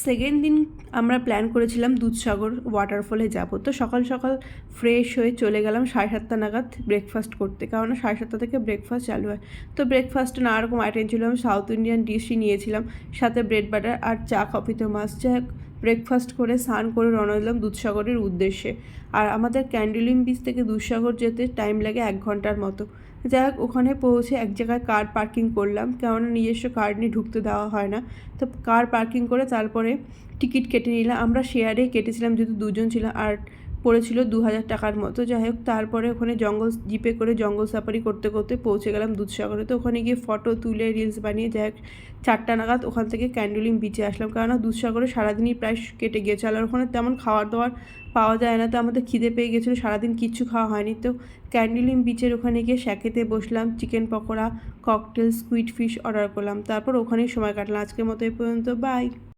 Second দিন আমরা plan করেছিলাম দুধসাগর ওয়াটারফলে যাব। তো সকাল সকাল ফ্রেশ হয়ে চলে গেলাম 7:30 নাগাদ ব্রেকফাস্ট করতে, কারণ 7:30 থেকে ব্রেকফাস্ট চালু হয়। তো ব্রেকফাস্টে নানা রকম আইটেম ছিল, আমি সাউথ ইন্ডিয়ান ডিশই নিয়েছিলাম, সাথে ব্রেড বাটার আর চা কফি তো মাস্ট। যাই হোক, ব্রেকফাস্ট করে স্নান করে রওনা দিলাম দুধসাগরের উদ্দেশ্যে। আর আমাদের ক্যান্ডোলিম বিচ থেকে দুধসাগর যেতে টাইম লাগে 1 ঘন্টার মতো। যাই হোক, ওখানে পৌঁছে এক জায়গায় কার পার্কিং করলাম, কেননা নিজস্ব কার নিয়ে ঢুকতে দেওয়া হয় না। তো কার পার্কিং করে তারপরে টিকিট কেটে নিলাম। আমরা শেয়ারে কেটেছিলাম যেহেতু দুজন ছিলাম, আর পড়েছিল 2000 টাকার মতো। যাই হোক, তারপরে ওখানে জিপে করে জঙ্গল সাফারি করতে করতে পৌঁছে গেলাম দুধসাগরে। তো ওখানে গিয়ে ফটো তুলে রিলস বানিয়ে যাই হোক 4টা নাগাদ ওখান থেকে ক্যান্ডোলিম বিচে আসলাম, কেননা দুধসাগরে সারাদিনই প্রায় কেটে গিয়েছিল। আর ওখানে তেমন খাবার দাবার পাওয়া যায় না, তো আমাদের খিদে পেয়ে গেছিলো, সারাদিন কিচ্ছু খাওয়া হয়নি। তো ক্যান্ডোলিম বিচের ওখানে গিয়ে শ্যাকেতে বসলাম, chicken pakora, cocktail, squid fish order করলাম, তারপর ওখানেই সময় কাটলাম। আজকের মতো এই পর্যন্ত, বাই।